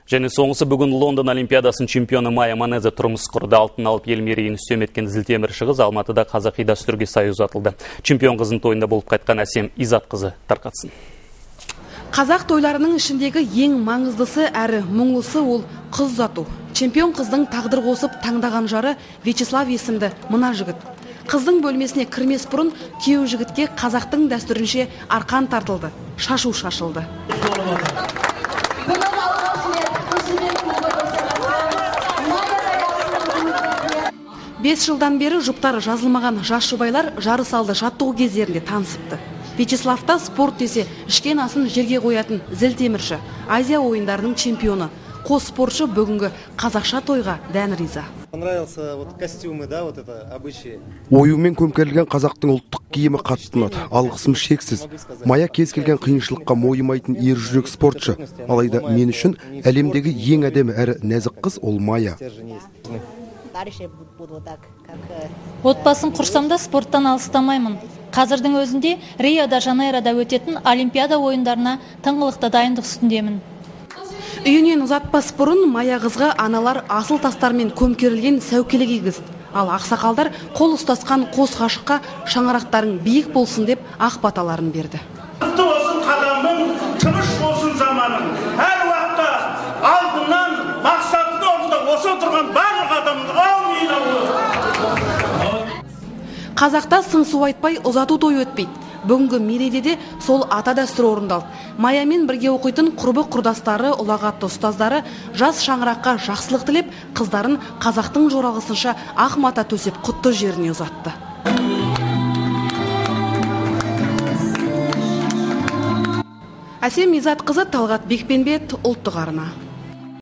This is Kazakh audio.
Және соңғысы бүгін Лондон Олимпиадасының чемпионы Майя Манеза тұрмыс құрды. Алтын алып ел мерейін үстем еткен зілтемір шығыз Алматыда қазақи дәстүрге сай ұзатылды. Чемпион қызын тойында болып қайтқан Әсем Изат қызы тарқатсын. Қазақ тойларының ішіндегі ең маңыздысы әрі мұңлысы ол қыз ұзату. Чемпион қыздың тағдыр қосып таңдаған жары Вячеслав есімді мына жігіт. Қыздың бөлмесіне кірмес бұрын күйеу жігітке қазақтың дәстүрінше арқан тартылды, шашу шашылды. 5 жылдан бері жұптары жазылмаған жас жұбайлар жарыс алды жаттығу кездерінде танысыпты. Вячеславта спорт десе ішкен асын жерге қоятын зілтемірші, Азия ойындарының чемпионы. Қос спортшы бүгінгі қазақша тойға дән риза. Понравился вот костюмы, да, вот это обычай. Оюмен көмкерілген қазақтың ұлттық киімі қатты ұнады. Алғысым шексіз. Майя кез келген қиыншылыққа мойымайтын ер жүрек спортшы. Алайда мен үшін әлемдегі ең әдемі әрі нәзік қыз ол Майя. Отбасын құрсам да спорттан алыстамаймын. Қазірдің өзінде Рио-де-Жанейрода өтетін Олимпиада ойындарына тыңғылықты дайындық үстіндемін. Үйінен ұзатпас бұрын Майя қызға аналар асыл тастармен көмкерілген сәукеле кигізді. Ал ақсақалдар қол ұстасқан қос ғашыққа шаңырақтарың биік болсын деп ақ баталарын берді. Құтты болсын қадамың, тыныш болсын заманың. Әр уақытта алдынан мақсатты орында осы отырған барлық адамның аумин. Қазақта сыңсу айтпай ұзату той өтпейді. Бүгінгі мерейде де сол ата дәстүр орындалды. Майямен бірге оқитын құрбы құрдастары, ұлағатты ұстаздары жас шаңыраққа жақсылық тілеп, қыздарын қазақтың жоралғысынша ақ мата төсеп құтты жеріне ұзатты. Әсем Изат қызы Талғат Бекпенбет, ұлттық арна.